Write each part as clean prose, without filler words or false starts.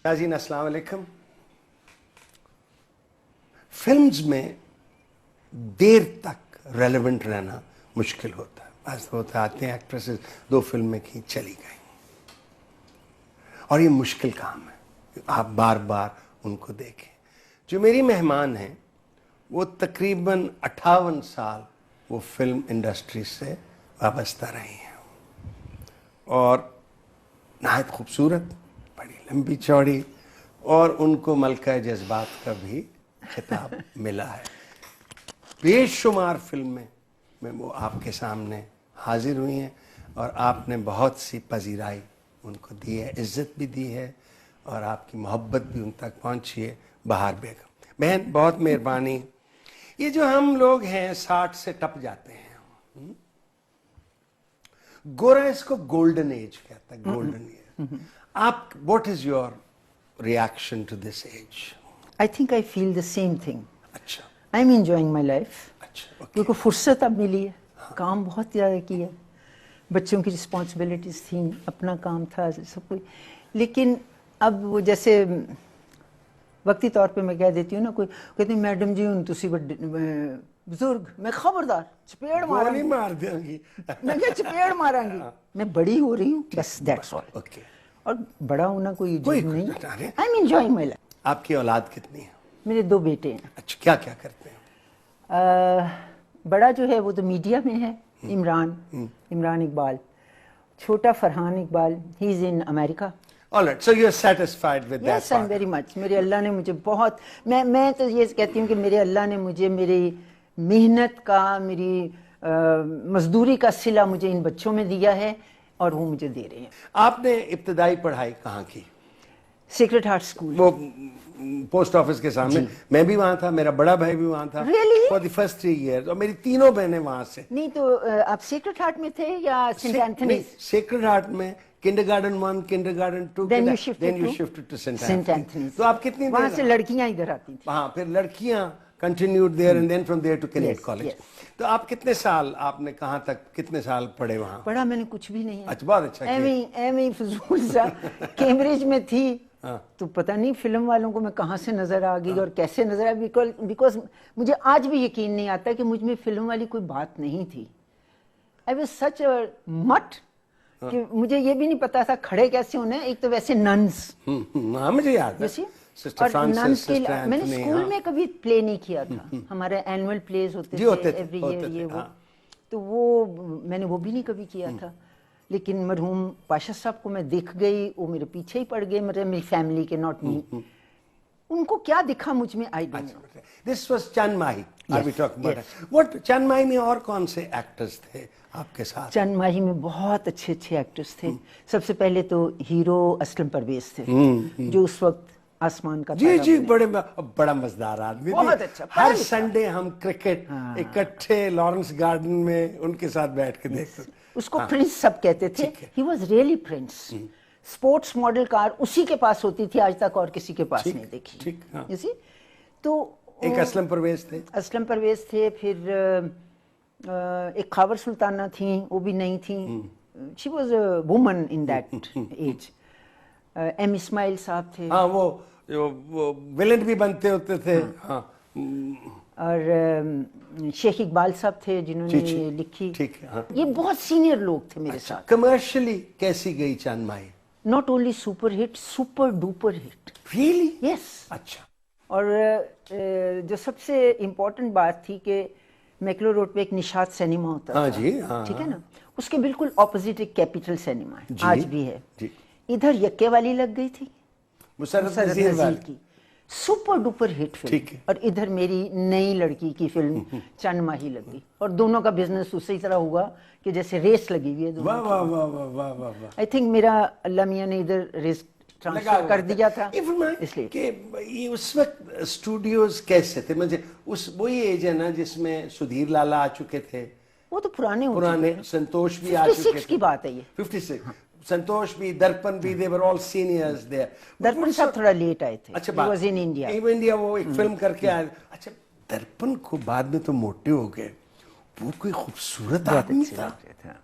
ناظرین السلام علیکم. فلمز میں دیر تک ریلیونٹ رہنا مشکل ہوتا ہے. بعض ہوتے آتے ہیں ایکٹریسز 2 فلمیں کی چلی گئیں اور یہ مشکل کام ہے. آپ بار بار ان کو دیکھیں. جو میری مہمان ہیں وہ تقریباً 58 سال وہ فلم انڈسٹری سے وابستہ رہی ہیں اور نہایت خوبصورت، بڑی لمبی چوڑی، اور ان کو ملکہ جذبات کا بھی خطاب ملا ہے. بے شمار فلمیں میں وہ آپ کے سامنے حاضر ہوئی ہیں اور آپ نے بہت سی پذیرائی ان کو دی ہے، عزت بھی دی ہے اور آپ کی محبت بھی ان تک پہنچی ہے. بہار بیگم بہن بہت مہربانی. یہ جو ہم لوگ ہیں 60 سے ٹپ جاتے ہیں، گورا اس کو گولڈن ایج کہتا ہے، گولڈن ایج. آپ what is your reaction to this age? I think I feel the same thing. اچھا I'm enjoying my life. اچھا کیونکہ فرصت اب ملی ہے، کام بہت زیادہ کیا، بچوں کی رسپانسبلٹیز تھیں، اپنا کام تھا سب کچھ. لیکن اب وہ جیسے وقتی طور پہ میں کہہ دیتی ہوں نا، کوئی کہتی میڈم جی ہوں تسی بزرگ، میں خبردار چپیڑ مارا گولی مار دیں گی. میں کیا چپیڑ مارا گی، میں بڑی ہو رہی ہوں بس، دیٹس آل. اوکے. اور بڑا ہونا کوئی جرم نہیں. ارے I'm enjoying my life. آپ کی اولاد کتنی ہے؟ میرے 2 بیٹے ہیں. اچھا کیا کیا کرتے ہیں؟ بڑا جو ہے وہ تو میڈیا میں ہے، عمران اقبال. چھوٹا فرحان اقبال، ہی از ان امریکہ. All right, so you're satisfied with that yes I am part. Very much. میرے اللہ نے مجھے بہت، میں تو یہ کہتی ہوں کہ میرے اللہ نے مجھے میری محنت کا، میری مزدوری کا صلہ مجھے ان بچوں میں دیا ہے اور وہ مجھے دے رہے ہیں. آپ نے ابتدائی پڑھائی کہاں کی؟ Secret heart school. وہ پوسٹ آفس کے سامنے. میں بھی وہاں تھا، میرا بڑا بھائی بھی وہاں تھا. Really? For the first 3 years. اور میری تینوں بہنیں وہاں سے. نہیں تو آپ سیکرٹ ہارٹ میں تھے یا سینٹ اینتھنیز؟ سیکرڈ ہارٹ میں kindergarten 1, kindergarten 2, Then you shifted to St. St. Anthony. Anthony's. تو آپ کتنی وہاں سے لڑکیاں ادھر آتی تھیں. ہاں پھر لڑکیاں continued there and then from there to Kennett College. تو آپ کتنے سال، آپ نے کہاں تک کتنے سال پڑھے وہاں؟ پڑھا میں نے کچھ بھی نہیں ہے. اچھا بہت اچھا کیا. ایویں فضول سا. کیمبرج میں تھی تو پتہ نہیں فلم والوں کو میں کہاں سے نظر آ گئی اور کیسے نظر آئی، بیکاز مجھے آج بھی یقین نہیں آتا کہ مجھ میں فلم والی کوئی بات نہیں تھی. آئی واز سچ اے مٹ کہ مجھے یہ بھی نہیں پتا تھا کھڑے کیسے ہونے. ایک تو ویسے ننس، ہاں مجھے یاد ہے. اور ننس کے میں نے اسکول میں کبھی پلے نہیں کیا تھا. ہمارے اینول پلیز ہوتے تھے ایوری ایئر، یہ وہ، تو وہ میں نے وہ بھی نہیں کبھی کیا تھا. لیکن مرحوم پاشا صاحب کو میں دکھ گئی، وہ میرے پیچھے ہی پڑ گئے، میری فیملی کے، ناٹ می. ان کو کیا دکھا مجھ میں، I don't know. This was چند ماہی. Are we talking about it? What چند ماہی میں اور کون سے ایکٹرز تھے آپ کے ساتھ؟ چند ماہی میں بہت اچھے اچھے ایکٹرز تھے. سب سے پہلے تو ہیرو اسلم پرویز تھے، جو اس وقت آسمان کا جی جی بڑا مزدار آدمی. بہت اچھا. ہر سنڈے ہم کرکٹ اکٹھے لارنس گارڈن میں ان کے ساتھ بیٹھ کے دیکھتے. اس کو پرنس سب کہتے تھے. He was really prince. Sports model car اسی کے پاس ہوتی تھی، آج تک اور کسی کے پاس نہیں دیکھی. تو ایک اسلم پرویز تھے. اسلم پرویز تھے. پھر ایک خاور سلطانہ تھیں، وہ بھی نہیں تھیں. She was a woman in that age. M Ismail صاحب تھے. ہاں وہ ویلن بھی بنتے ہوتے تھے. ہاں. اور شیخ اقبال صاحب تھے جنہوں نے لکھی. یہ بہت سینئر لوگ تھے میرے ساتھ. کمرشلی کیسی گئی چند ماہی؟ Not only super hit, super duper hit. Really? Yes. اچھا. اور جو سب سے امپورٹنٹ بات تھی کہ میکلو روڈ پہ ایک نشاط سینما ہوتا تھا. جی ٹھیک ہے نا، اس کے بالکل اپوزٹ ایک کیپیٹل سینما ہے، آج بھی ہے. ادھر یکے والی لگ گئی تھی، مسرت نذیر کی، سپر ڈوپر ہٹ فلم. اور ادھر میری نئی لڑکی کی فلم چند ماہی لگ گئی. اور دونوں کا بزنس اسی طرح ہوا کہ جیسے ریس لگی ہوئی ہے. آئی تھنک میرا اللہ میاں نے ادھر ریس ٹرانسفر کر دیا تھا اس لیے کہ اس وقت اسٹوڈیوز کیسے تھے. مجھے وہی ایج ہے نا جس میں سدھیر لالا آ چکے تھے. وہ تو پرانے سنتوش بھی آ چکے تھے. کی بات ہے یہ 56. سنتوش بھی، درپن بھی، they were all seniors there. Darpan صاحب تھوڑا لیٹ آئے تھے. اچھا he was in India. India وہ ایک فلم کر کے آئے. اچھا درپن کو بعد میں تو موٹے ہو گئے. وہ کوئی خوبصورت آدمی تھا.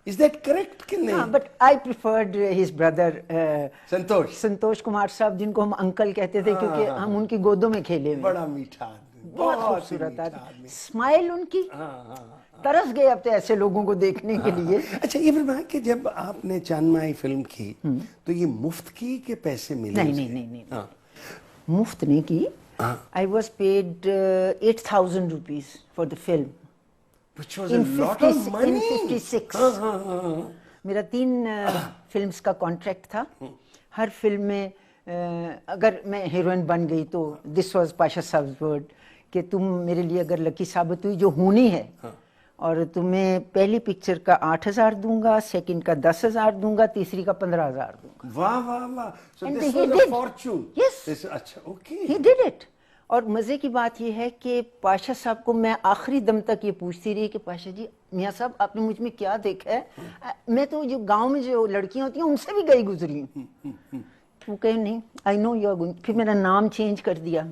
Is that correct کہ نہیں؟ But I preferred his brother سنتوش کمار صاحب, جن کو ہم انکل کہتے تھے کیونکہ ہم ان کی گودوں میں کھیلے ہوئے. بڑا میٹھا آدمی, بہت خوبصورت آدمی, اسمائل ان کی, ترس گئے اب تو ایسے لوگوں کو دیکھنے کے لیے. اچھا یہ فرمائیں کہ جب آپ نے چاند ماہی فلم کی تو یہ مفت کی کہ پیسے ملے؟ نہیں, مفت نہیں کی. I was paid 8,000 rupees for the film. Which was a lot of money. In 56. میرا 3 فلمز کا کانٹریکٹ تھا. ہر فلم میں اگر میں ہیروئن بن گئی تو دس واز پاشا صاحب ورڈ کہ تم میرے لیے اگر لکی ثابت ہوئی جو ہونی ہے, اور تمہیں پہلی پکچر کا 8,000 دوں گا, سیکنڈ کا 10,000 دوں گا, تیسری کا 15,000 دوں گا. واہ واہ واہ. So this was a fortune. Yes. اچھا okay. He did it. اور مزے کی بات یہ ہے کہ پاشا صاحب کو میں آخری دم تک یہ پوچھتی رہی کہ پاشا جی, میاں صاحب آپ نے مجھ میں کیا دیکھا ہے, میں تو جو گاؤں میں جو لڑکیاں ہوتی ہیں ان سے بھی گئی گزری ہوں. وہ کہے نہیں, I know you are going. پھر میرا نام چینج کر دیا.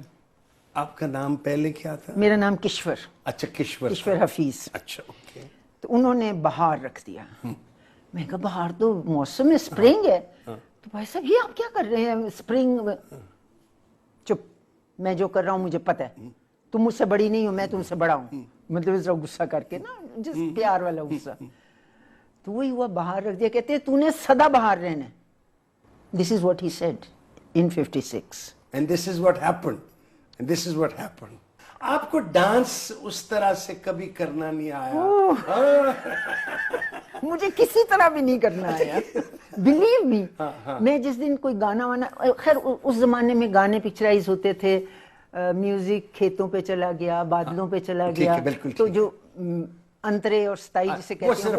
آپ کا نام پہلے کیا تھا؟ میرا نام کشور. اچھا کشور حفیظ. اچھا اوکے. تو انہوں نے بہار رکھ دیا. میں کہا بہار تو موسم ہے, سپرنگ ہے. تو بھائی صاحب یہ آپ کیا کر رہے ہیں سپرنگ؟ چپ, میں جو کر رہا ہوں مجھے پتہ ہے, تم مجھ سے بڑی نہیں ہو, میں تم سے بڑا ہوں. مطلب ذرا غصہ کر کے نا, جس پیار والا غصہ. تو وہی ہوا, باہر رکھ دیا. کہتے ہیں تو نے سدا باہر رہنا. This is what he said in 56. And this is what happened. And this is what happened. آپ کو ڈانس اس طرح سے کبھی کرنا نہیں آیا؟ مجھے کسی طرح بھی نہیں کرنا آیا. بلیو می, میں جس دن کوئی گانا وانا, خیر اس زمانے میں گانے پکچرائز ہوتے تھے, میوزک کھیتوں پہ چلا گیا, بادلوں پہ چلا گیا, تو جو انترے اور ستائی جسے کہتے ہیں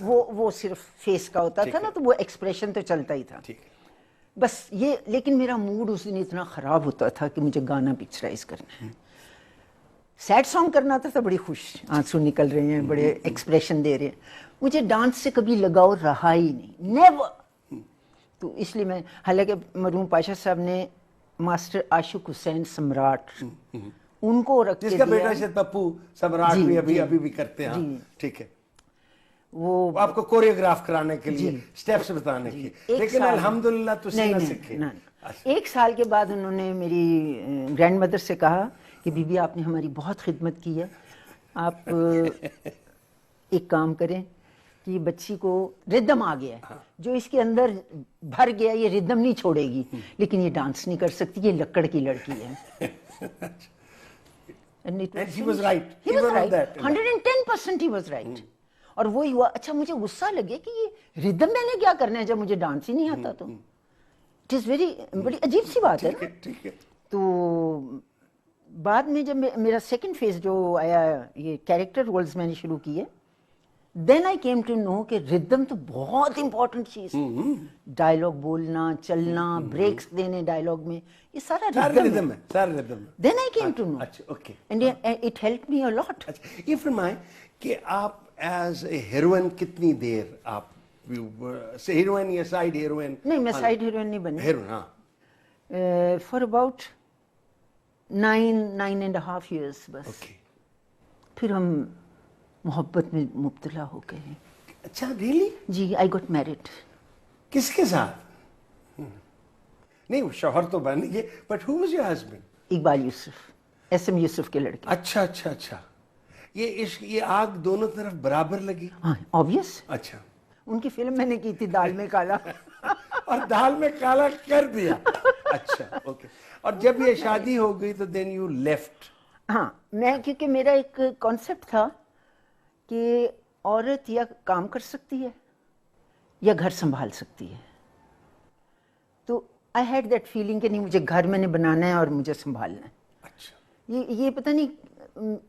وہ صرف فیس کا ہوتا تھا نا, تو وہ ایکسپریشن تو چلتا ہی تھا بس یہ. لیکن میرا موڈ اس دن اتنا خراب ہوتا تھا کہ مجھے گانا پکچرائز کرنا ہے. سیڈ سانگ کرنا تھا, بڑی خوش, آنسو نکل رہے ہیں, بڑے ایکسپریشن دے رہے ہیں. مجھے ڈانس سے کبھی لگاؤ رہا ہی نہیں, نیور. تو اس لیے میں, حالانکہ مرحوم پاشا صاحب نے ماسٹر عاشق حسین سمراٹ ان کو رکھ کے دیا, جس کا بیٹا شاید پپو سمراٹ بھی ابھی بھی کرتے ہیں. ٹھیک ہے, وہ آپ کو کوریوگراف کرانے کے لیے سٹیپس بتانے کے, لیکن الحمدللہ تو نہ سیکھے. 1 سال کے بعد انہوں نے میری گرینڈ مدر سے کہا کہ بی بی آپ نے ہماری بہت خدمت کی ہے, آپ ایک کام کریں کہ بچی کو ردم آ گیا ہے, جو اس کے اندر بھر گیا یہ ردم نہیں چھوڑے گی, لیکن یہ ڈانس نہیں کر سکتی, یہ لکڑ کی لڑکی ہے. And he was right. He was right. 110% he was right. اور وہی ہوا. اچھا مجھے غصہ لگے کہ یہ ردم میں نے کیا کرنا ہے جب مجھے ڈانس ہی نہیں آتا. تو اٹ از ویری, بڑی عجیب سی بات ہے نا. تو بعد میں جب میرا سیکنڈ فیز جو آیا, یہ کیریکٹر رولز میں نے شروع کیے, دین آئی کیم ٹو نو کہ ردم تو بہت امپورٹنٹ چیز ہے. ڈائلاگ بولنا, چلنا, بریکس دینے ڈائلاگ میں, یہ سارا ردم ہے. Then I came to know and it help me a lot. یہ فرمائیں کہ آپ ایز اے ہیروئن کتنی دیر آپ ہیروئن یا سائیڈ ہیروئن؟ نہیں, میں سائیڈ ہیروئن نہیں بنی. ہیروئن, ہاں. فار اباؤٹ 9.5 years بس. پھر ہم محبت میں مبتلا ہو گئے. اچھا ریئلی؟ جی, آئی گاٹ میرڈ. کس کے ساتھ؟ نہیں وہ شوہر تو بن گئے, but who was your husband? Iqbal Yusuf, S M Yusuf کے لڑکے. اچھا اچھا اچھا. یہ عشق, یہ آگ دونوں طرف برابر لگی؟ ہاں آبویس. اچھا. ان کی فلم میں نے کی تھی دال میں کالا, اور دال میں کالا کر دیا. اچھا اوکے. اور جب یہ شادی ہو گئی تو دین یو لیفٹ؟ ہاں, میں کیونکہ میرا ایک کانسیپٹ تھا کہ عورت یا کام کر سکتی ہے یا گھر سنبھال سکتی ہے. تو آئی ہیڈ دیٹ فیلنگ کہ نہیں, مجھے گھر میں نے بنانا ہے اور مجھے سنبھالنا ہے. اچھا. یہ پتہ نہیں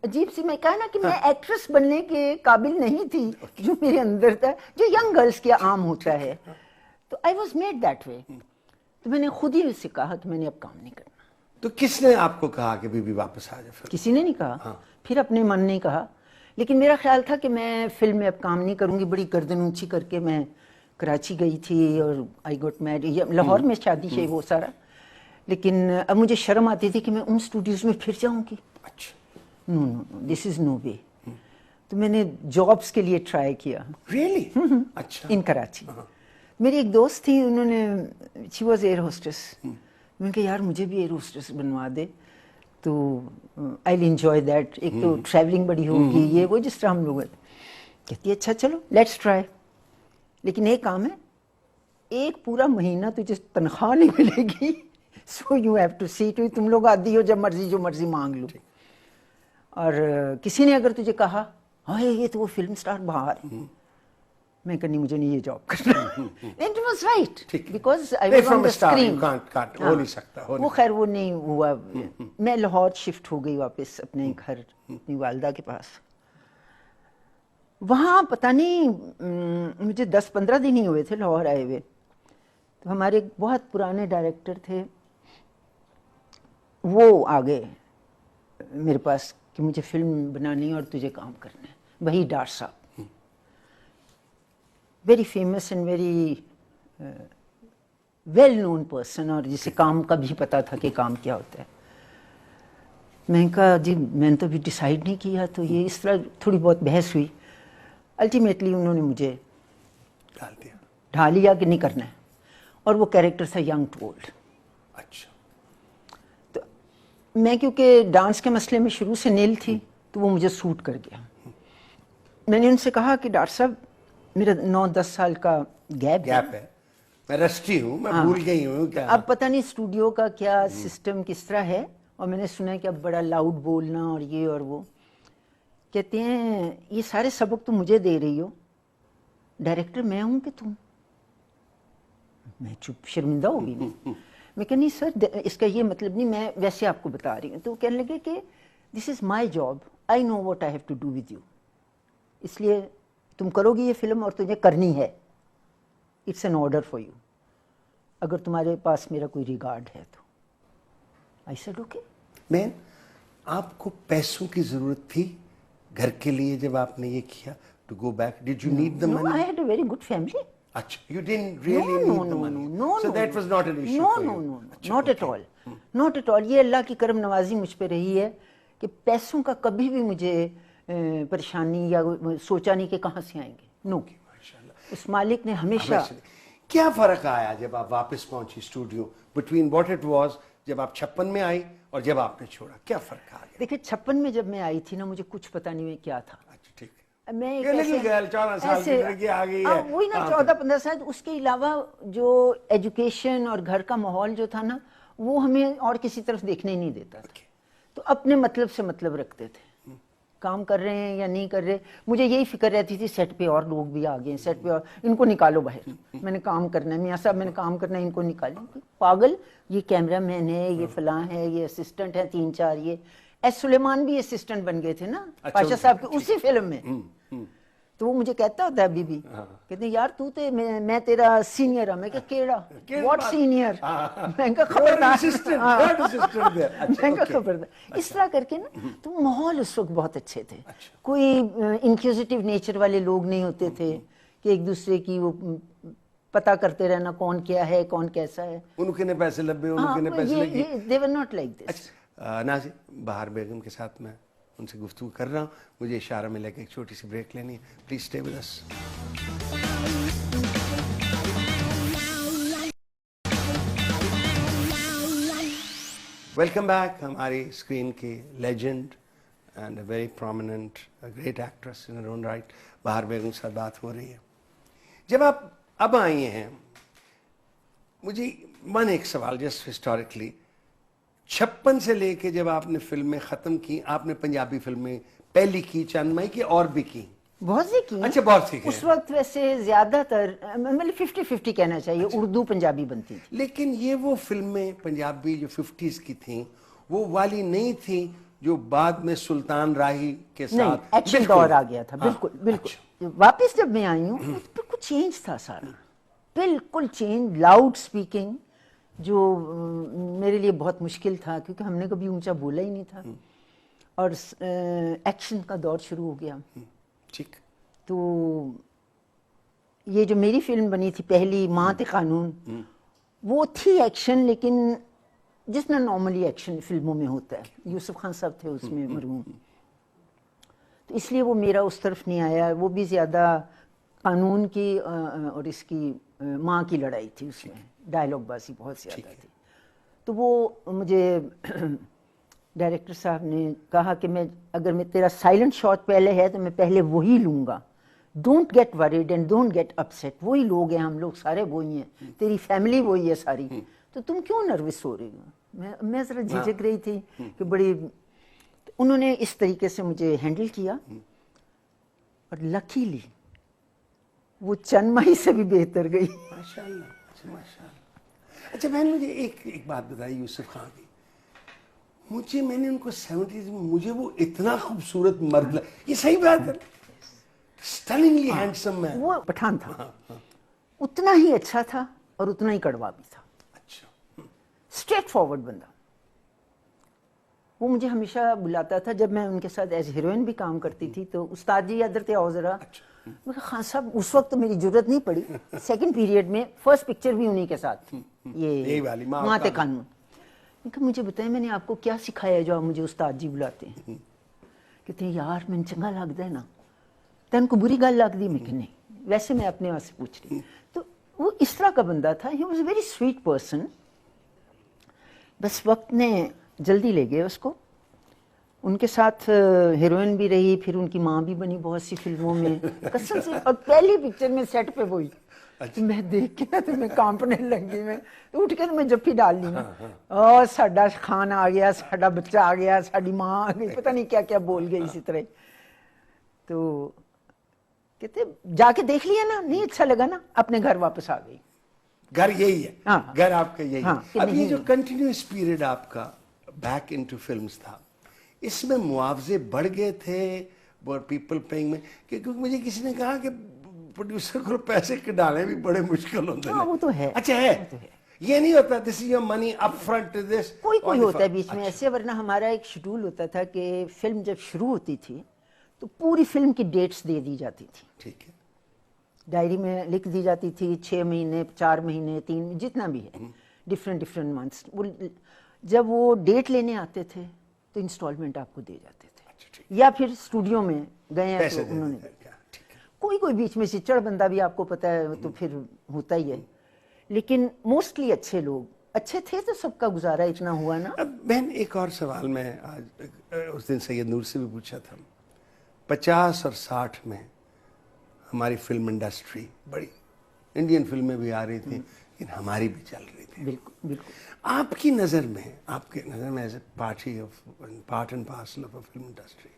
عجیب سی, میں کہا نا کہ میں ایکٹریس بننے کے قابل نہیں تھی جو میرے اندر تھا, جو ینگ گرلس کے عام ہوتا ہے. تو I was made that way. تو میں نے خود ہی اس سے کہا کہ میں نے اب کام نہیں کرنا. تو کس نے آپ کو کہا کہ بی بی واپس آ جائے؟ کسی نے نہیں کہا, پھر اپنے من نے کہا. لیکن میرا خیال تھا کہ میں فلم میں اب کام نہیں کروں گی. بڑی گردن اونچی کر کے میں کراچی گئی تھی اور آئی گاٹ میریڈ, لاہور میں شادی شے وہ سارا. لیکن اب مجھے شرم آتی تھی کہ میں ان اسٹوڈیوز میں پھر جاؤں گی. اچھا. نو, دس از نو وے. تو میں نے جابس کے لیے ٹرائی کیا. ریئلی؟ اچھا. ان کراچی. میری ایک دوست تھی, انہوں نے, شی واز ایئر ہوسٹس. میں نے کہا یار مجھے بھی ایئر ہوسٹس بنوا دے تو آئی ول انجوائے دیٹ. ایک تو ٹریولنگ بڑی ہوگی, یہ وہ جس طرح ہم لوگ. کہتی ہے اچھا چلو لیٹس ٹرائی, لیکن ایک کام ہے, ایک پورا مہینہ تجھے تنخواہ نہیں ملے گی, so you have to see to, تم لوگ آدھی ہو جب مرضی جو مرضی مانگ لو. اور کسی نے اگر تجھے کہا ہاں یہ تو وہ فلم سٹار باہر, میں کہنی مجھے نہیں یہ جاب کرنا. And it was right because I was on the screen. وہ خیر وہ نہیں ہوا. میں لاہور شفٹ ہو گئی واپس اپنے گھر اپنی والدہ کے پاس. وہاں پتہ نہیں مجھے 10-15 دن ہی ہوئے تھے لاہور آئے ہوئے. تو ہمارے ایک بہت پرانے ڈائریکٹر تھے, وہ آ گئے میرے پاس کہ مجھے فلم بنانی ہے اور تجھے کام کرنا ہے. وہی ڈار صاحب, very famous and very well known person, اور جسے کام کا بھی پتا تھا کہ کام کیا ہوتا ہے. میں نے کہا جی میں نے تو ابھی ڈیسائیڈ نہیں کیا. تو یہ اس طرح تھوڑی بہت بحث ہوئی. الٹیمیٹلی انہوں نے مجھے ڈھال لیا کہ نہیں کرنا ہے, اور وہ کیریکٹر تھا ینگ ٹو اولڈ. اچھا. تو میں کیونکہ ڈانس کے مسئلے میں شروع سے نیل تھی تو وہ مجھے سوٹ کر گیا. میں نے ان سے کہا کہ ڈاکٹر صاحب میرا 9-10 سال کا گیپ ہے, میں رسٹی ہوں, میں بھول گئی ہوں کیا. اب پتہ نہیں اسٹوڈیو کا کیا سسٹم کس طرح ہے, اور میں نے سنا ہے کہ اب بڑا لاؤڈ بولنا اور یہ اور وہ. کہتے ہیں یہ سارے سبق تم مجھے دے رہی ہو, ڈائریکٹر میں ہوں کہ تم. میں چپ شرمندہ ہو گئی. میں کہ نہیں سر اس کا یہ مطلب نہیں, میں ویسے آپ کو بتا رہی ہوں. تو وہ کہنے لگے کہ this is my job, I know what I have to do with you, اس لیے تم کرو گی یہ فلم اور تجھے کرنی ہے. It's an order for you, اگر تمہارے پاس میرا کوئی ریگارڈ ہے تو. I said okay. مین آپ کو پیسوں کی ضرورت تھی گھر کے لیے جب آپ نے یہ کیا to go back, did you need the money? No, I had a very good family. اچھا, you didn't really need the money. So that was not an issue for you. No, not at all. Not at all. یہ اللہ کی کرم نوازی مجھ پہ رہی ہے کہ پیسوں کا کبھی بھی مجھے پریشانی یا سوچا نہیں کہ کہاں سے آئیں گے. نو, اس مالک نے ہمیشہ. کیا فرق آیا جب آپ واپس پہنچی studio between what it was جب آپ 56 میں آئی اور جب آپ نے چھوڑا, کیا فرق آ گیا؟ دیکھیں 56 میں جب میں آئی تھی نا مجھے کچھ پتا نہیں کیا تھا. اچھا ٹھیک ہے. میں وہی نا 14-15 سال. اس کے علاوہ جو ایجوکیشن اور گھر کا ماحول جو تھا نا وہ ہمیں اور کسی طرف دیکھنے ہی نہیں دیتا تھا. تو اپنے مطلب سے مطلب رکھتے تھے, کام کر رہے ہیں یا نہیں کر رہے. مجھے یہی فکر رہتی تھی سیٹ پہ اور لوگ بھی آ گئے ہیں, سیٹ پہ اور ان کو نکالو باہر, میں نے کام کرنا ہے. میاں صاحب میں نے کام کرنا ہے, ان کو نکالیں. پاگل, یہ کیمرہ مین ہے, یہ فلاں ہے, یہ اسسٹنٹ ہے 3-4. یہ ایس سلیمان بھی اسسٹنٹ بن گئے تھے نا پاشا صاحب کے اسی فلم میں. تو وہ مجھے کہتا ہوتا ہے ابھی بھی, کہتے ہیں یار تو تے میں تیرا سینئر ہوں. میں کہا کیڑا واٹ سینئر, میں کہا خبردار, میں کہا خبردار. اس طرح کر کے نا تو ماحول اس وقت بہت اچھے تھے. کوئی انکوزیٹو نیچر والے لوگ نہیں ہوتے تھے کہ ایک دوسرے کی وہ پتا کرتے رہنا کون کیا ہے کون کیسا ہے. ان کے نے پیسے لبے, ان کے نے پیسے لگے. they were not like this. ناظرین, بہار بیگم کے ساتھ میں ان سے گفتگو کر رہا ہوں. مجھے اشارہ ملا کہ ایک چھوٹی سی بریک لینی ہے. Please stay with us. Welcome back. ہماری اسکرین کی legend and a very prominent great actress in her own right Bahar Begum سے بات ہو رہی ہے. جب آپ اب آئی ہیں, مجھے من ایک سوال جسٹ ہسٹوریکلی, 56 سے لے کے جب آپ نے فلمیں ختم کی, آپ نے پنجابی فلمیں پہلی کی, چاندمائی کی, اور بھی کی, بہت سی کی. اچھا بہت سی. اس وقت ویسے زیادہ تر مطلب 50-50 کہنا چاہیے, اردو پنجابی بنتی تھی. لیکن یہ وہ فلمیں پنجابی جو 50s کی تھیں وہ والی نہیں تھیں جو بعد میں سلطان راہی کے ساتھ ایکشن دور آ گیا تھا. بالکل بالکل. واپس جب میں آئی ہوں بالکل چینج تھا سارا, بالکل چینج. لاؤڈ اسپیکنگ جو میرے لیے بہت مشکل تھا کیونکہ ہم نے کبھی اونچا بولا ہی نہیں تھا, اور ایکشن کا دور شروع ہو گیا. ٹھیک. تو یہ جو میری فلم بنی تھی پہلی, ماں تے قانون, وہ تھی ایکشن, لیکن جس میں نارملی ایکشن فلموں میں ہوتا ہے. یوسف خان صاحب تھے اس میں مرحوم. تو اس لیے وہ میرا اس طرف نہیں آیا. وہ بھی زیادہ قانون کی اور اس کی ماں کی لڑائی تھی, اس میں ڈائلاگ بازی بہت زیادہ تھی. تو وہ مجھے ڈائریکٹر صاحب نے کہا کہ اگر میں تیرا سائلنٹ شاٹ پہلے ہے تو میں پہلے وہی لوں گا. Don't get worried and don't get upset. وہی لوگ ہیں, ہم لوگ سارے وہی ہیں, تیری فیملی وہی ہے ساری, تو تم کیوں نروس ہو رہی ہو. میں ذرا جھجک رہی تھی کہ بڑی. انہوں نے اس طریقے سے مجھے ہینڈل کیا, اور لکیلی وہ چند ماہی سے بھی بہتر گئی. اچھا بہن, مجھے ایک بات بتائی یوسف خان کی. میں نے ان کو 70s میں مجھے وہ اتنا خوبصورت مرد لگا. یہ صحیح بات ہے, اسٹننگلی ہینڈسم ہے. وہ پٹھان تھا, اتنا ہی اچھا تھا اور اتنا ہی کڑوا بھی تھا. اچھا, اسٹریٹ فارورڈ بندہ. وہ مجھے ہمیشہ بلاتا تھا جب میں ان کے ساتھ ایز ہیروئن بھی کام کرتی تھی, تو استاد جی ادھر تھے, آؤ ذرا. میں کہا خان صاحب اس وقت تو میری ضرورت نہیں پڑی, سیکنڈ پیریڈ میں فرسٹ پکچر بھی انہی کے ساتھ تھی, یہ ماتے قانون. میں کہا مجھے بتائیں میں نے آپ کو کیا سکھایا جو آپ مجھے استاد جی بلاتے ہیں. کہتے ہیں یار میں چنگا لگتا ہے نا, تین کو بری گل لگ دی. میں کہ نہیں, ویسے میں اپنے واسطے پوچھ رہی. تو وہ اس طرح کا بندہ تھا. He was a very sweet person. بس وقت نے جلدی لے گئے اس کو. ان کے ساتھ ہیروئن بھی رہی, پھر ان کی ماں بھی بنی بہت سی فلموں میں قسم سے. اور پہلی پکچر میں سیٹ پہ وہی. میں دیکھ کے تو میں کانپنے لگی. میں اٹھ کے تو میں جفی ڈال لی نا, اور ساڈا خان آ گیا, ساڈا بچہ آ گیا, ساڈی ماں آ گئی, پتہ نہیں کیا کیا بول گئی اسی طرح. تو کہتے جا کے دیکھ لیا نا, نہیں اچھا لگا نا, اپنے گھر واپس آ گئی. گھر یہی ہے, گھر آپ کا یہی ہے. اب یہ جو کنٹینیوس پیریڈ آپ کا بیک انٹو فلمز تھا, اس میں معاوضے بڑھ گئے تھے پیپل پیئنگ میں, کیونکہ مجھے کسی نے کہا کہ پروڈیوسر کو پیسے کے ڈالے بھی بڑے مشکل ہوتے ہیں. وہ تو ہے. اچھا ہے, یہ نہیں ہوتا دس is your money up front دس, کوئی ہوتا ہے بیچ میں ایسے. ورنہ ہمارا ایک شیڈول ہوتا تھا کہ فلم جب شروع ہوتی تھی تو پوری فلم کی ڈیٹس دے دی جاتی تھی. ٹھیک ہے, ڈائری میں لکھ دی جاتی تھی, 6 مہینے 4 مہینے 3 جتنا بھی ہے, ڈفرینٹ منتھس. جب وہ ڈیٹ لینے آتے تھے تو انسٹالمنٹ آپ کو دے جاتے تھے, یا پھر اسٹوڈیو میں گئے ہیں تو انہوں نے کوئی بیچ میں سے چڑ بندہ بھی آپ کو پتا ہے تو پھر ہوتا ہی ہے. لیکن موسٹلی اچھے لوگ اچھے تھے تو سب کا گزارا اتنا ہوا نا. اب بہن ایک اور سوال میں آج اس دن سید نور سے بھی پوچھا تھا. 50 اور 60 میں ہماری فلم انڈسٹری بڑی, انڈین فلمیں بھی آ رہی تھیں لیکن ہماری بھی چل رہی تھی. بالکل بالکل. آپ کی نظر میں as a part and parcel of a film industry,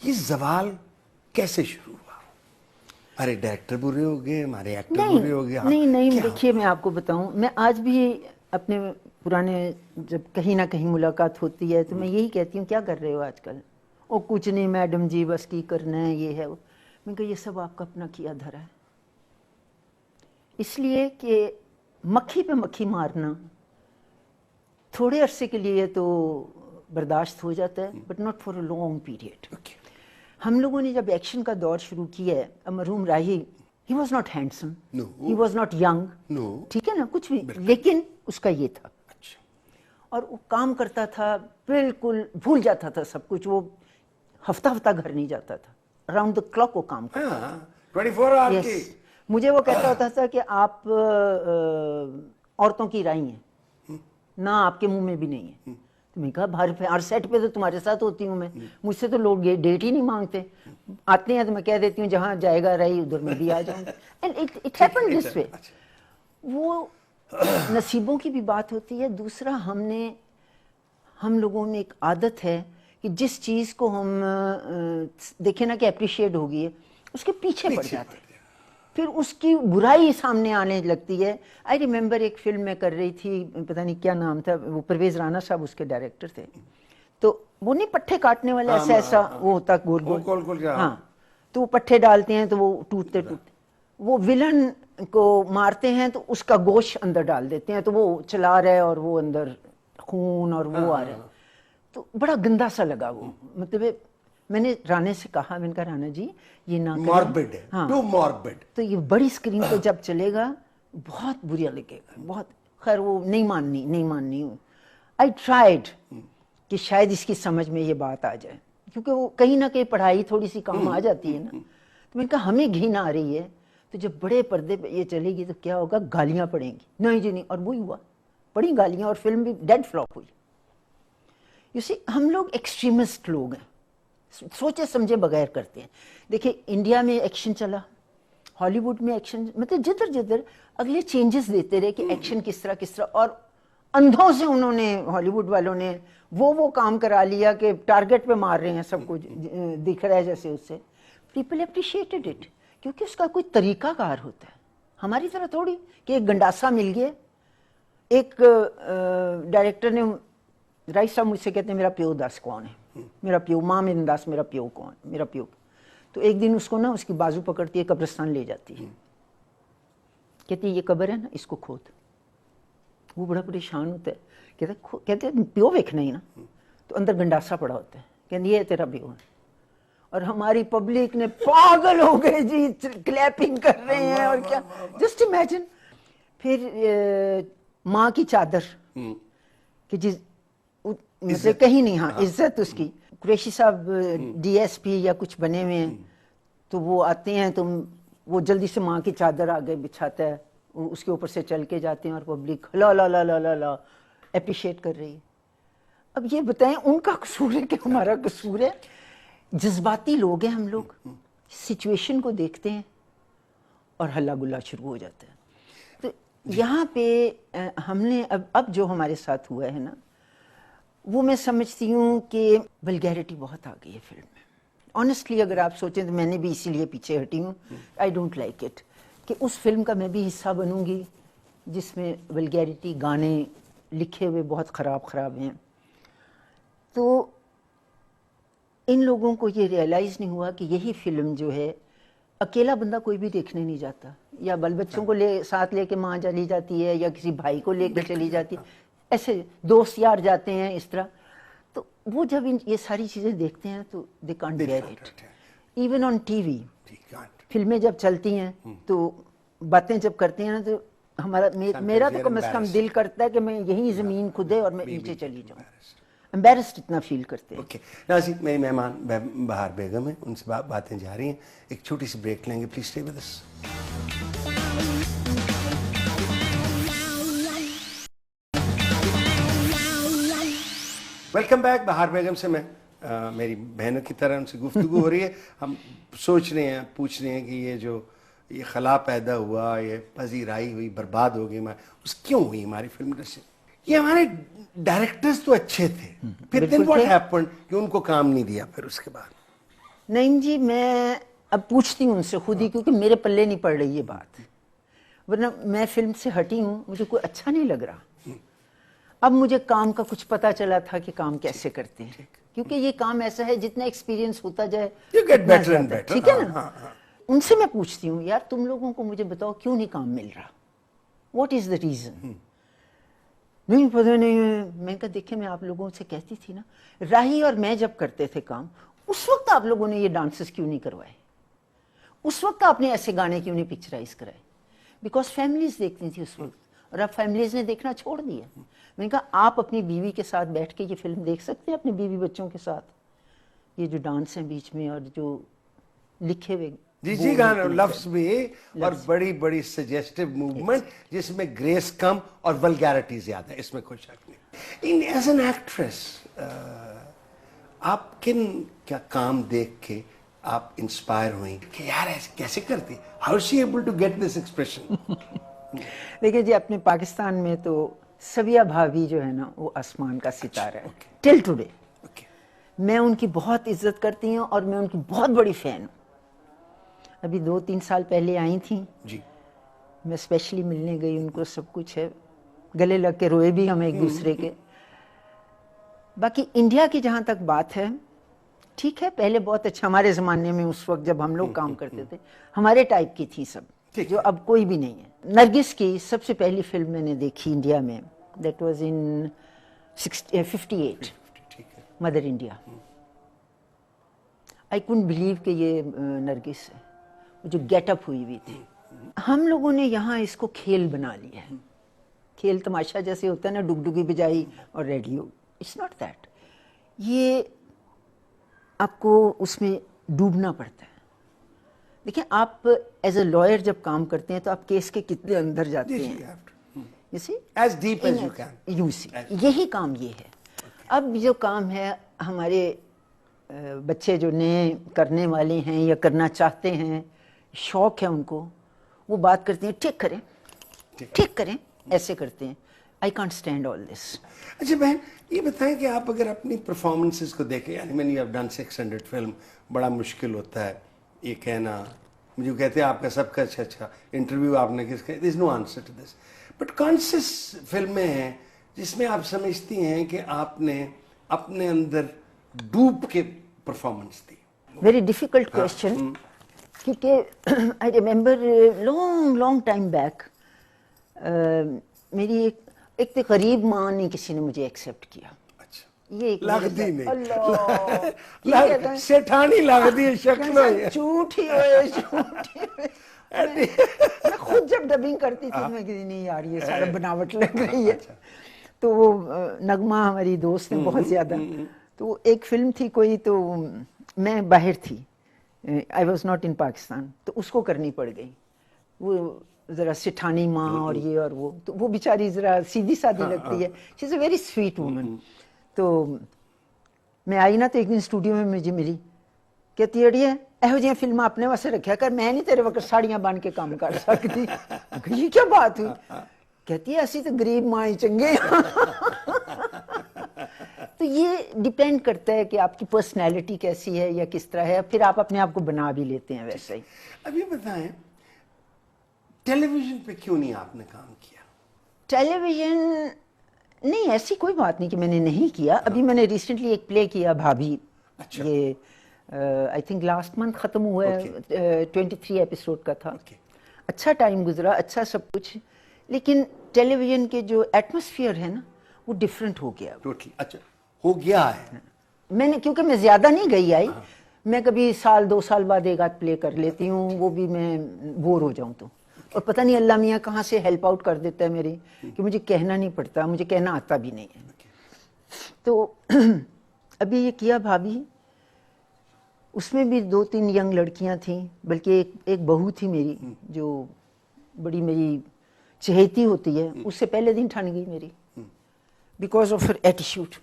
یہ زوال کیسے شروع ہوا؟ ہمارے ڈائریکٹر برے ہو گئے, ہمارے ایکٹر برے ہو گئے؟ نہیں دیکھیے میں آپ کو بتاؤں, میں آج بھی اپنے پرانے جب کہیں نہ کہیں ملاقات ہوتی ہے تو میں یہی کہتی ہوں کیا کر رہے ہو آج کل؟ او کچھ نہیں میڈم جی, بس کی کرنا ہے, یہ ہے وہ. میں کہا یہ سب آپ کا اپنا کیا دھرا ہے. اس لیے کہ مکھی پہ مکھی مارنا تھوڑے عرصے کے لیے تو برداشت ہو جاتا ہے, but not for a long period. ہم لوگوں نے جب ایکشن کا دور شروع کیا ہے, مرحوم Rahi, he was not handsome, he was not young, ٹھیک ہے نا, کچھ بھی, لیکن اس کا یہ تھا. اور وہ کام کرتا تھا, بالکل بھول جاتا تھا سب کچھ. وہ ہفتہ گھر نہیں جاتا تھا, اراؤنڈ دا کلاک وہ کام کرتا تھا. 24 آور کی. مجھے وہ کہتا ہوتا تھا کہ آپ عورتوں کی رائی ہیں نہ, آپ کے منہ میں بھی نہیں ہے. تو میں کہا ہر سیٹ پہ تو تمہارے ساتھ ہوتی ہوں میں, مجھ سے تو لوگ ڈیٹ ہی نہیں مانگتے. آتے ہیں تو میں کہہ دیتی ہوں جہاں جائے گا رائی ادھر میں بھی آ جاؤں. اٹ ہیپن دس وے. وہ نصیبوں کی بھی بات ہوتی ہے. دوسرا ہم لوگوں میں ایک عادت ہے کہ جس چیز کو ہم دیکھیں نا کہ اپریشیٹ ہوگی ہے, اس کے پیچھے پڑ جاتے ہیں, پھر اس کی برائی سامنے آنے لگتی ہے. آئی ریممبر ایک فلم میں کر رہی تھی, پتہ نہیں کیا نام تھا, وہ پرویز رانا صاحب اس کے ڈائریکٹر تھے. تو وہ نہیں پٹھے کاٹنے والے ایسا وہ ہوتا گول گول, ہاں, تو وہ پٹھے ڈالتے ہیں تو وہ ٹوٹتے. وہ ولن کو مارتے ہیں تو اس کا گوشت اندر ڈال دیتے ہیں, تو وہ چلا رہا ہے اور وہ اندر خون اور وہ آ رہا ہے. تو بڑا گندا سا لگا وہ. مطلب میں نے رانے سے کہا, میں نے کہا رانا جی یہ نہ ماربڈ ہے, ٹو ماربڈ. تو یہ بڑی اسکرین پہ جب چلے گا بہت برا لگے گا, بہت. خیر وہ نہیں ماننی. آئی ٹرائیڈ کہ شاید اس کی سمجھ میں یہ بات آ جائے. کیونکہ وہ کہیں نہ کہیں پڑھائی تھوڑی سی کام آ جاتی ہے نا. تو میں نے کہا ہمیں گھن آ رہی ہے تو جب بڑے پردے پہ یہ چلے گی تو کیا ہوگا, گالیاں پڑیں گی. نہیں جی نہیں, اور وہی ہوا, پڑی گالیاں اور فلم بھی ڈیڈ فلاپ ہوئی. یو سی, ہم لوگ ایکسٹریمسٹ لوگ ہیں, سوچے سمجھے بغیر کرتے ہیں. دیکھیں انڈیا میں ایکشن چلا, ہالی ووڈ میں ایکشن, مطلب جدھر جدھر اگلے چینجز دیتے رہے کہ ایکشن کس طرح, اور اندھوں سے انہوں نے, ہالی ووڈ والوں نے وہ کام کرا لیا کہ ٹارگٹ پہ مار رہے ہیں, سب کچھ دکھ رہا ہے جیسے اس سے. پیپل اپریشیٹڈ اٹ, کیونکہ اس کا کوئی طریقہ کار ہوتا ہے. ہماری طرح تھوڑی کہ ایک گنڈاسا مل گیا. ایک ڈائریکٹر نے, رائی صاحب مجھ سے کہتے ہیں میرا پیو دس کون ہے, میرا پیو, ماں میں دس میرا پیو کون, میرا پیو. تو ایک دن اس کو نا اس کی بازو پکڑتی ہے, قبرستان لے جاتی ہے, کہتی ہے یہ قبر ہے نا, اس کو کھود. وہ بڑا پریشان ہوتا ہے, کہتے ہیں پیو ویکھنا ہی نا, تو اندر گنڈاسا پڑا ہوتا ہے, کہتے یہ تیرا پیو ہے. اور ہماری پبلک نے پاگل ہو گئے جی, کلیپنگ کر رہے ہیں اور کیا, جسٹ امیجن. پھر ماں کی چادر کہ جس مطلب کہیں نہیں, ہاں عزت اس کی. قریشی صاحب ڈی ایس پی یا کچھ بنے ہوئے ہیں, تو وہ آتے ہیں تو وہ جلدی سے ماں کی چادر آگے بچھاتا ہے, اس کے اوپر سے چل کے جاتے ہیں, اور پبلک لا لا لا لا لا لا اپریشیٹ کر رہی ہے. اب یہ بتائیں ان کا قصور ہے کہ ہمارا قصور ہے؟ جذباتی لوگ ہیں ہم لوگ, سچویشن کو دیکھتے ہیں اور ہلہ گلا شروع ہو جاتا ہے. تو یہاں پہ ہم نے اب جو ہمارے ساتھ ہوا ہے نا, وہ میں سمجھتی ہوں کہ ولگیرٹی بہت آ گئی ہے فلم میں. آنیسٹلی اگر آپ سوچیں تو میں نے بھی اسی لیے پیچھے ہٹی ہوں. آئی ڈونٹ لائک اٹ کہ اس فلم کا میں بھی حصہ بنوں گی جس میں ولگیرٹی, گانے لکھے ہوئے بہت خراب ہیں. تو ان لوگوں کو یہ ریئلائز نہیں ہوا کہ یہی فلم جو ہے, اکیلا بندہ کوئی بھی دیکھنے نہیں جاتا, یا بل بچوں کو ساتھ لے کے ماں چلی جاتی ہے, یا کسی بھائی کو لے کے چلی جاتی ہے, ایسے دوست یار جاتے ہیں اس طرح. تو وہ جب یہ ساری چیزیں دیکھتے ہیں تو they can't bear it. Even on TV فلمیں جب چلتی ہیں تو باتیں جب کرتے ہیں نا, تو میرا تو کم از کم دل کرتا ہے کہ میں یہی زمین کھدے اور میں نیچے چلی جاؤں. امبیرسڈ اتنا فیل کرتے ہیں. اوکے ناظرین, میری مہمان بہار بیگم ہیں, ان سے باتیں جاری ہیں. ایک چھوٹی سی بریک لیں گے, please stay with us. Welcome back. Bahar Begum سے میں میری بہنوں کی طرح ان سے گفتگو ہو رہی ہے. ہم سوچ رہے ہیں, پوچھ رہے ہیں کہ یہ خلا پیدا ہوا, یہ پذیرائی ہوئی, برباد ہو گئی, اس کیوں ہوئی ہماری فلم انڈسٹری. یہ ہمارے ڈائریکٹرز تو اچھے تھے, پھر دن واٹ ہیپنڈ کہ ان کو کام نہیں دیا پھر اس کے بعد. نہیں جی, میں اب پوچھتی ہوں ان سے خود ہی, کیونکہ میرے پلے نہیں پڑ رہی یہ بات, ورنہ میں فلم سے ہٹی ہوں, مجھے کوئی اچھا نہیں لگ رہا. اب مجھے کام کا کچھ پتا چلا تھا کہ کام کیسے کرتے ہیں, کیونکہ یہ کام ایسا ہے جتنا ایکسپیرینس ہوتا جائے اتنا زیادہ, ٹھیک ہے نا. ان سے میں پوچھتی ہوں, یار تم لوگوں کو مجھے بتاؤ کیوں نہیں کام مل رہا, واٹ از دا ریزن. نہیں پتہ نہیں ہے. میں کہا دیکھیں, میں آپ لوگوں سے کہتی تھی نا, راہی اور میں جب کرتے تھے کام, اس وقت آپ لوگوں نے یہ ڈانسز کیوں نہیں کروائے, اس وقت آپ نے ایسے گانے کیوں نہیں پکچرائز کرائے. بیکاز فیملیز دیکھتی تھی اس وقت, اور اب فیملیز نے دیکھنا چھوڑ دیا. میں نے کہا آپ اپنی بیوی کے ساتھ بیٹھ کے یہ فلم دیکھ سکتے ہیں, اپنی بیوی بچوں کے ساتھ, یہ جو ڈانس ہیں بیچ میں اور جو لکھے ہوئے جی گانے لفظ بھی, اور بڑی بڑی سجیسٹو موومنٹ جس میں گریس کم اور ولگیرٹی زیادہ ہے, اس میں کوئی شک نہیں. ایز این ایکٹریس آپ کن کیا کام دیکھ کے آپ انسپائر ہوئیں کہ یار ایسے کیسے کرتی, how she able to get this expression. دیکھیں جی, اپنے پاکستان میں تو سبیہ بھابھی جو ہے نا وہ آسمان کا ستارہ ہے ٹل ٹوڈے. میں ان کی بہت عزت کرتی ہوں اور میں ان کی بہت بڑی فین ہوں. ابھی 2-3 سال پہلے آئی تھیں جی, میں اسپیشلی ملنے گئی ان کو, سب کچھ ہے, گلے لگ کے روئے بھی ہم ایک دوسرے کے. باقی انڈیا کی جہاں تک بات ہے, ٹھیک ہے, پہلے بہت اچھا ہمارے زمانے میں, اس وقت جب ہم لوگ کام کرتے تھے, ہمارے ٹائپ کی تھی سب, جو اب کوئی بھی نہیں ہے. نرگس کی سب سے پہلی فلم میں نے دیکھی انڈیا میں, that was in 58, mother India. I can't believe کہ یہ نرگس ہے, جو گیٹ اپ ہوئی ہوئی تھی. ہم لوگوں نے یہاں اس کو کھیل بنا لیا ہے, کھیل تماشا جیسے ہوتا ہے نا, ڈگڈگی بجائی اور ریڈیو. It's not that. یہ آپ کو اس میں ڈوبنا پڑتا ہے. دیکھیں آپ ایز اے لائر جب کام کرتے ہیں تو آپ کیس کے کتنے اندر جاتے ہیں. You see? As deep as you can. You see. یہی کام یہ ہے. اب جو کام ہے ہمارے بچے جو نئے کرنے والے ہیں یا کرنا چاہتے ہیں, شوق ہے ان کو, وہ بات کرتے ہیں ٹھیک کریں ٹھیک کریں, ایسے کرتے ہیں. I can't stand all this. اچھا بہن یہ بتائیں کہ آپ اگر اپنی پرفارمنسز کو دیکھیں, یعنی میں نے اب ڈن 600 فلم, بڑا مشکل ہوتا ہے یہ کہنا, مجھے کہتے ہیں آپ کا سب کا اچھا انٹرویو آپ نے کس کا, there is no answer to this. But کون سی فلمیں ہیں جس میں آپ سمجھتی ہیں کہ آپ نے اپنے اندر ڈوب کے پرفارمنس دی؟ ویری ڈیفیکلٹ کویشچن, کیونکہ I remember long time back میری ایک غریب ماں نے کسی نے مجھے ایکسیپٹ کیا. یہ لگتی نہیں سیٹھانی لگتی شکل جھوٹ ہی ہوئے. میں خود جب ڈبنگ کرتی تھی میں کہتی نہیں یار یہ سارا بناوٹ لگ رہی ہے. تو وہ نغمہ ہماری دوست ہیں بہت زیادہ, تو ایک فلم تھی کوئی, تو میں باہر تھی, I was not in Pakistan, تو اس کو کرنی پڑ گئی. وہ ذرا سٹھانی ماں اور یہ اور وہ, تو وہ بیچاری ذرا سیدھی سادھی لگتی ہے. شی از اے ویری سویٹ وومن. تو میں آئی نا تو ایک دن اسٹوڈیو میں مجھے ملی, کہتی اڑیے ایہو جہاں فلم اپنے واسطے رکھیا کر, میں نہیں تیرے وقت ساڑیاں بن کے کام کر سکتی. یہ کیا بات ہوئی؟ کہتی ہے اسی تو غریب ماں ہی چنگے. تو یہ ڈیپینڈ کرتا ہے کہ آپ کی پرسنالٹی کیسی ہے یا کس طرح ہے, پھر آپ اپنے آپ کو بنا بھی لیتے ہیں ویسے ہی. ابھی بتائیں ٹیلی ویژن پہ کیوں نہیں آپ نے کام کیا؟ ٹیلی ویژن نہیں, ایسی کوئی بات نہیں کہ میں نے نہیں کیا. ابھی میں نے ریسنٹلی ایک پلے کیا بھابھی, یہ آئی تھنک لاسٹ منتھ ختم ہوا ہے, 23 ایپیسوڈ کا تھا. اچھا ٹائم گزرا, اچھا سب کچھ, لیکن ٹیلی ویژن کے جو ایٹماسفیئر ہے نا وہ ڈفرینٹ ہو گیا. اچھا ہو گیا ہے. میں نے کیونکہ میں زیادہ نہیں گئی آئی, میں کبھی سال 2 سال بعد ایک آدھ پلے کر لیتی ہوں, وہ بھی میں بور ہو جاؤں تو. اور پتہ نہیں اللہ میاں کہاں سے ہیلپ آؤٹ کر دیتا ہے میری, کہ مجھے کہنا نہیں پڑتا, مجھے کہنا آتا بھی نہیں ہے. تو ابھی یہ کیا بھابھی, اس میں بھی 2-3 ینگ لڑکیاں تھیں, بلکہ ایک بہو تھی میری جو بڑی میری چہیتی ہوتی ہے, اس سے پہلے دن ٹھن گئی میری, بیکاز آف ہر ایٹیٹیوڈ.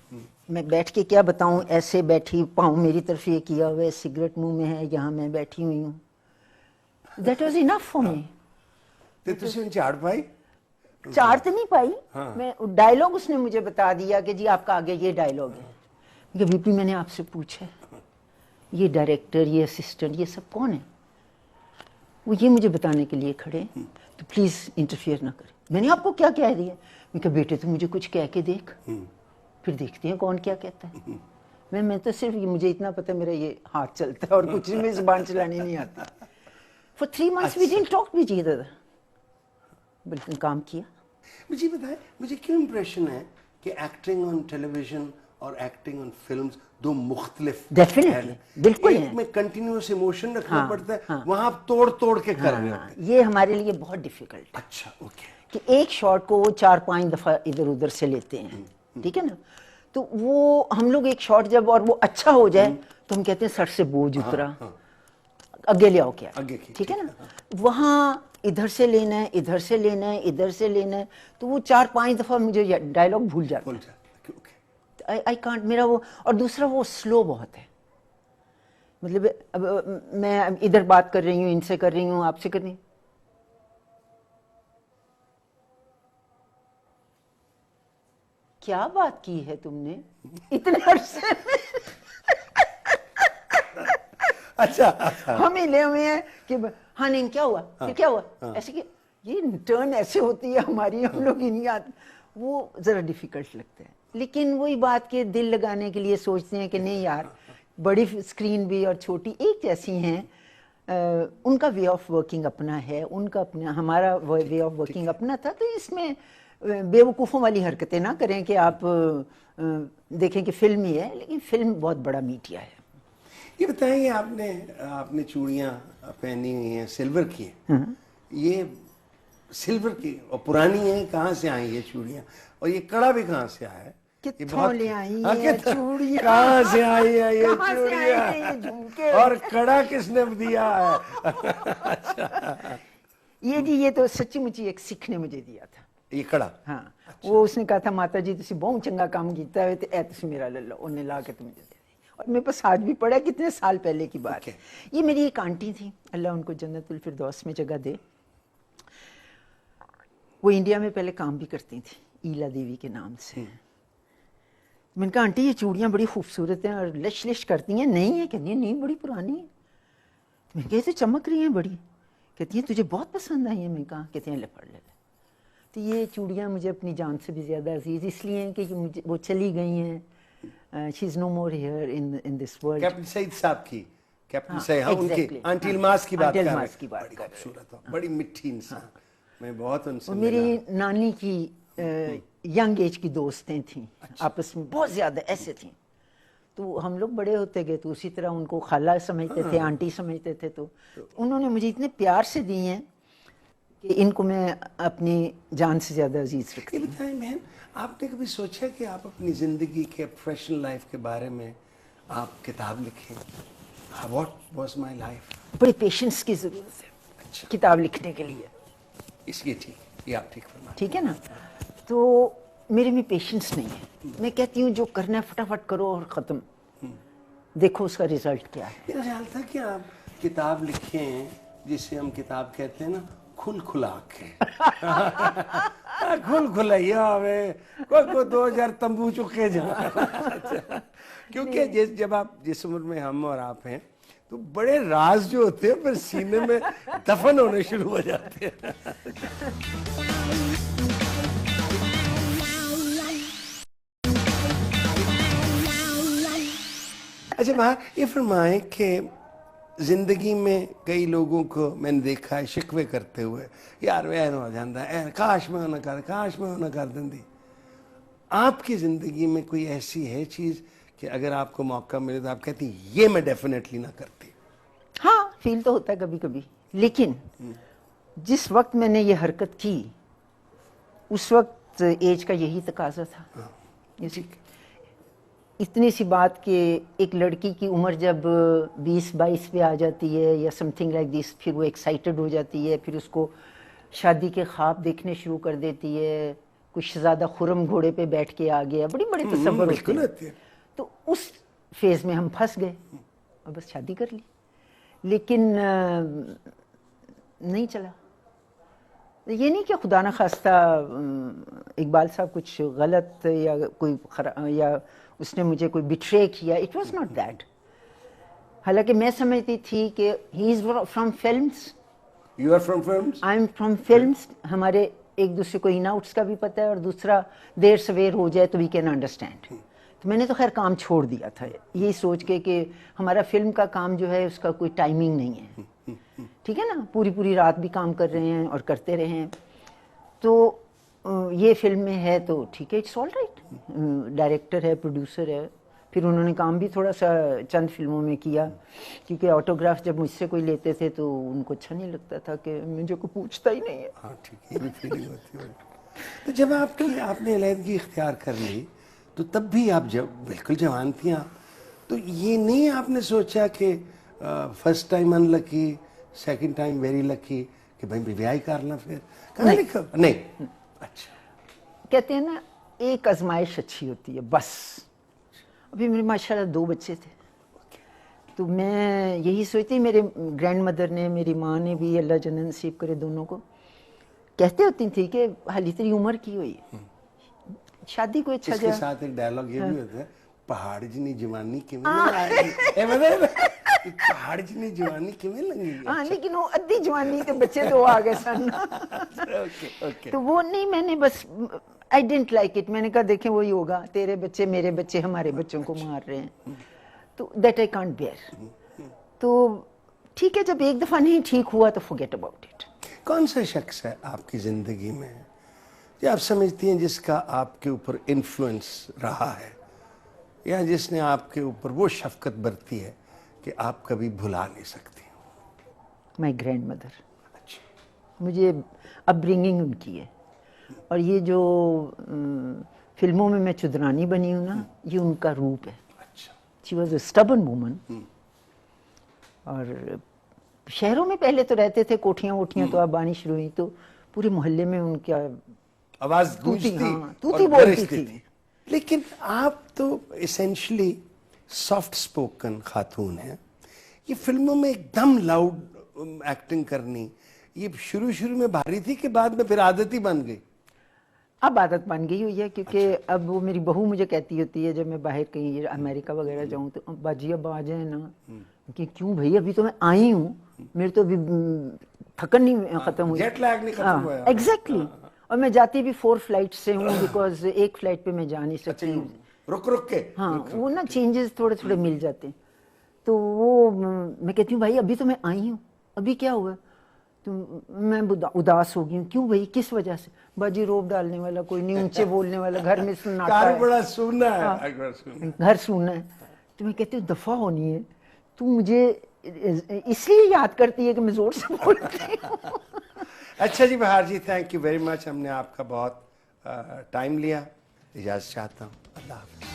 میں بیٹھ کے کیا بتاؤں, ایسے بیٹھی, پاؤں میری طرف یہ کیا ہوا ہے, سگریٹ منہ میں ہے, یہاں میں بیٹھی ہوئی ہوں. That was enough for me. چاڑ پائی؟ چاڑ تو نہیں پائی میں, ڈائلاگ اس نے مجھے بتا دیا کہ جی آپ کا آگے یہ ڈائلاگ ہے. بی پی میں نے آپ سے پوچھا یہ ڈائریکٹر, یہ اسسٹنٹ, یہ سب کون ہے؟ وہ یہ مجھے بتانے کے لیے کھڑے, تو پلیز انٹرفیئر نہ کریں. میں نے آپ کو کیا کہہ دیا؟ میں کہا بیٹے تو مجھے کچھ کہہ کے دیکھ, پھر دیکھتے ہیں کون کیا کہتا ہے. میں تو صرف مجھے اتنا پتا میرا یہ ہاتھ چلتا ہے اور کچھ میں زبان چلانی نہیں آتی. For 3 months we didn't talk with each other. بلکہ کام کیا. مجھے بتائیں, مجھے کیوں امپریشن ہے کہ ایکٹنگ آن ٹیلی ویژن اور ایکٹنگ آن فلمز دو مختلف ڈیفینیٹلی, بالکل ایک میں کنٹینیوس ایموشن رکھنا پڑتا ہے, وہاں آپ توڑ کے کر رہے ہوتے ہیں. یہ ہمارے لیے بہت ڈیفیکلٹ ہے. اچھا اوکے. کہ ایک شاٹ کو وہ 4-5 دفعہ ادھر ادھر سے لیتے ہیں, ٹھیک ہے نا, تو وہ ہم لوگ ایک شاٹ جب اور وہ اچھا ہو جائے تو ہم کہتے ہیں سر سے بوجھ اترا, آگے لے آؤ کیا, ٹھیک ہے نا. وہاں ادھر سے لینا ہے, ادھر سے لینا ہے, ادھر سے لینا ہے, تو وہ 4-5 دفعہ مجھے ڈائلاگ بھول جاتا ہے. آئی کانٹ, میرا وہ, اور دوسرا وہ سلو بہت ہے. مطلب اب میں ادھر بات کر رہی ہوں, ان سے کر رہی ہوں, آپ سے کر رہی ہوں, کیا بات کی ہے تم نے اتنے عرصے میں. اچھا ہم ہی لے ہوئے ہیں کہ ہاں نہیں کیا ہوا, پھر کیا ہوا, ایسے کہ یہ ٹرن ایسے ہوتی ہے ہماری, ہم لوگ ہی نہیں آتے. وہ ذرا ڈیفیکلٹ لگتا ہے. لیکن وہی بات کہ دل لگانے کے لیے سوچتے ہیں کہ نہیں یار, بڑی اسکرین بھی اور چھوٹی ایک جیسی ہیں, ان کا وے آف ورکنگ اپنا ہے, ان کا اپنا, ہمارا وے آف ورکنگ اپنا تھا. تو اس میں بے وقوفوں والی حرکتیں نہ کریں کہ آپ دیکھیں کہ فلم ہی ہے, لیکن فلم بہت بڑا میڈیا ہے. یہ بتائیں کہ آپ نے چوڑیاں پہنی ہوئی ہیں سلور کی ہیں, یہ سلور کی اور پرانی ہیں, کہاں سے آئیں یہ چوڑیاں, اور یہ کڑا بھی کہاں سے آیا ہے؟ کتھوں لے آئی ہیں چوڑیاں، کہاں سے آئی ہیں یہ کہاں سے آئے ہیں یہ چوڑیاں، جھمکے، اور کڑا کس نے دیا ہے؟ یہ جی یہ تو سچی مچی ایک سکھ نے مجھے دیا تھا یہ کڑا؟ ہاں، وہ اس نے کہا تھا ماتا جی تسی بہت چنگا کام کیتا ہے تے اے تسی میرا لے لو، انہیں لا کے تمہیں دے دی، اور میرے پاس آج بھی پڑا ہے، کتنے سال پہلے کی بات ہے۔ یہ میری ایک آنٹی تھی، اللہ ان کو جنت الفردوس میں جگہ دے، وہ انڈیا میں پہلے کام بھی کرتی تھی ایلا دیوی کے نام سے۔ میں نے کہا آنٹی یہ چوڑیاں بڑی خوبصورت ہیں اور لش لش کرتی ہیں، نہیں ہیں؟ کہتی ہیں نہیں بڑی پرانی ہیں۔ میں کہا یہ تو چمک رہی ہیں بڑی، کہتی ہیں تجھے بہت پسند آئی ہیں۔ میں کہا، کہتی ہیں لے پڑھ لے لے۔ تو یہ چوڑیاں مجھے اپنی جان سے بھی زیادہ عزیز اس لیے ہیں کہ وہ چلی گئی ہیں، she is no more here in this world. Captain Saeed صاحب کی، کیپٹن سعید، ہاں ان کی آنٹی الماس کی بات کر رہے ہیں، بڑی خوبصورت ہو، بڑی میٹھی انسان، میں بہت ان سے ملا۔ میری نانی کی ینگ ایج کی دوستیں تھیں، آپس میں بہت زیادہ ایسے تھیں، تو ہم لوگ بڑے ہوتے گئے تو اسی طرح ان کو خالہ سمجھتے تھے، آنٹی سمجھتے تھے، تو انہوں نے مجھے اتنے پیار سے دی ہیں کہ ان کو میں اپنی جان سے زیادہ عزیز رکھتی ہوں۔ یہ بتائیں بہن، آپ نے کبھی سوچا کہ آپ اپنی زندگی کے پروفیشنل لائف کے بارے میں آپ کتاب لکھیں؟ What was my life? بڑی پیشنس کی ضرورت ہے کتاب لکھنے کے لیے، اس لیے ٹھیک، یہ آپ ٹھیک فرمائیں، ٹھیک ہے نا؟ تو میرے میں پیشنس نہیں ہے، میں کہتی ہوں جو کرنا ہے فٹافٹ کرو اور ختم، دیکھو اس کا ریزلٹ کیا ہے۔ میرا خیال تھا کہ آپ کتاب لکھیں جسے ہم کتاب کہتے ہیں نا کھل کھلا کے، کھل کھلائیا ہوئے کوئی 2000 تمبو چکے جا، کیونکہ جب آپ جس عمر میں ہم اور آپ ہیں تو بڑے راز جو ہوتے ہیں پھر سینے میں دفن ہونے شروع ہو جاتے ہیں۔ اچھا وہاں یہ فرمائیں کہ زندگی میں کئی لوگوں کو میں نے دیکھا ہے شکوے کرتے ہوئے، یار وین ہو جاتا ہے، کاش میں نہ کر، کاش میں نہ کر دیں دی۔ آپ کی زندگی میں کوئی ایسی ہے چیز کہ اگر آپ کو موقع ملے تو آپ کہتی ہیں یہ میں ڈیفینیٹلی نہ کرتی؟ ہاں فیل تو ہوتا ہے کبھی کبھی، لیکن جس وقت میں نے یہ حرکت کی اس وقت ایج کا یہی تقاضا تھا۔ اتنی سی بات کہ ایک لڑکی کی عمر جب 20-22 پہ آ جاتی ہے یا سم تھنگ لائک دس، پھر وہ ایکسائٹیڈ ہو جاتی ہے، پھر اس کو شادی کے خواب دیکھنے شروع کر دیتی ہے، کچھ شہزادہ خرم گھوڑے پہ بیٹھ کے آ گیا، بڑی بڑی تصور ہوتے ہیں، تو اس فیز میں ہم پھنس گئے اور بس شادی کر لی، لیکن نہیں چلا۔ یہ نہیں کہ خدا نخواستہ اقبال صاحب کچھ غلط یا کوئی یا اس نے مجھے کوئی بٹرے کیا، اٹ واز ناٹ دیٹ، حالانکہ میں سمجھتی تھی کہ he is from films, you are from films, I am from films, ہمارے ایک دوسرے کو ان آؤٹس کا بھی پتہ ہے، اور دوسرا دیر سویر ہو جائے تو وی کین انڈرسٹینڈ۔ تو میں نے تو خیر کام چھوڑ دیا تھا یہی سوچ کے کہ ہمارا فلم کا کام جو ہے اس کا کوئی ٹائمنگ نہیں ہے، ٹھیک ہے نا، پوری رات بھی کام کر رہے ہیں اور کرتے رہے ہیں، تو یہ فلم میں ہے تو ٹھیک ہے، اٹس آل رائٹ، ڈائریکٹر ہے، پروڈیوسر ہے، پھر انہوں نے کام بھی تھوڑا سا چند فلموں میں کیا، کیونکہ آٹوگراف جب مجھ سے کوئی لیتے تھے تو ان کو اچھا نہیں لگتا تھا کہ مجھے کوئی پوچھتا ہی نہیں ہے۔ ہاں ٹھیک، یہ بھی فیلنگ ہوتی ہے۔ تو جب آپ نے علیحدگی اختیار کر لی تو تب بھی آپ جب بالکل جوان تھیں آپ، تو یہ نہیں آپ نے سوچا کہ فرسٹ ٹائم ان لکی، سیکنڈ ٹائم ویری لکی، کہ بھائی بیاہی کرنا پھر کہاں لکھا؟ نہیں، اچھا، کہتے ہیں نا ایک آزمائش اچھی ہوتی ہے بس۔ ابھی میرے ماشاءاللہ 2 بچے تھے، تو میں یہی سوچتی، میرے گرینڈ مدر نے، میری ماں نے بھی، اللہ جنت نصیب کرے دونوں کو، کہتے ہوتی تھی کہ حالی تیری عمر کی ہوئی ہے، شادی کو اچھا اس کے ساتھ ایک ڈائلاگ یہ بھی ہوتا ہے، پہاڑ جنی جوانی کیویں پہاڑ جنی جوانی کیویں لنگی؟ ہاں لیکن وہ ادھی جوانی کے بچے تو آ گئے سن، تو وہ نہیں، میں نے بس آئی ڈنٹ لائک اٹ، میں نے کہا دیکھیں وہی ہوگا، تیرے بچے میرے بچے ہمارے بچوں کو مار رہے ہیں، تو دیٹ آئی کانٹ بیئر، تو ٹھیک ہے جب ایک دفعہ نہیں ٹھیک ہوا تو forget about it۔ کون سا شخص ہے آپ کی زندگی میں جو آپ سمجھتی ہیں جس کا آپ کے اوپر انفلوئنس رہا ہے، یا جس نے آپ کے اوپر وہ شفقت برتی ہے کہ آپ کبھی بھلا نہیں سکتی؟ مائی گرینڈ مدر، اچھا، مجھے اپ برنگنگ ان کی ہے، اور یہ جو فلموں میں میں چودرانی بنی ہوں نا، یہ ان کا روپ ہے. اچھا. She was a stunning woman. اور شہروں میں پہلے تو رہتے تھے، کوٹھیاں ووٹھیاں تو اب آنی شروع ہوئی، تو پورے محلے میں ان کی آواز گونجتی توتی بولتی تھی. لیکن آپ تو اسینشلی سافٹ اسپوکن خاتون ہیں. یہ فلموں میں ایک دم لاؤڈ ایکٹنگ کرنی، یہ شروع میں بھاری تھی کہ بعد میں پھر عادت ہی بن گئی؟ اب عادت بن گئی ہوئی ہے، کیونکہ اب وہ میری بہو مجھے کہتی ہوتی ہے جب میں باہر کہیں امریکہ وغیرہ جاؤں تو باجی اب آ جائیں نا. کہ کیوں بھائی، ابھی تو میں آئی ہوں، میرے تو ابھی تھکن نہیں ختم ہوئی. جیٹ لیگ نہیں ختم ہوا. ایگزیکٹلی. اور میں جاتی بھی 4 فلائٹ سے ہوں، بیکاز ایک فلائٹ پہ میں جا نہیں سکتی. رک کے ہاں، وہ نا چینجز تھوڑے تھوڑے مل جاتے ہیں. تو وہ میں کہتی ہوں بھائی ابھی تو میں آئی ہوں، ابھی کیا ہوا؟ تو میں اداس ہو گئی ہوں. کیوں بھائی، کس وجہ سے؟ باجی روب ڈالنے والا کوئی نہیں، اونچے بولنے والا، گھر میں سناٹا ہے، بڑا سننا ہے، گھر سننا ہے. تو میں کہتی ہوں دفعہ ہونی ہے، تو مجھے اس لیے یاد کرتی ہے کہ میں زور سے بولتی ہوں. اچھا جی بہار جی، تھینک یو ویری مچ. ہم نے آپ کا بہت ٹائم لیا. اجازت چاہتا ہوں. اللہ حافظ.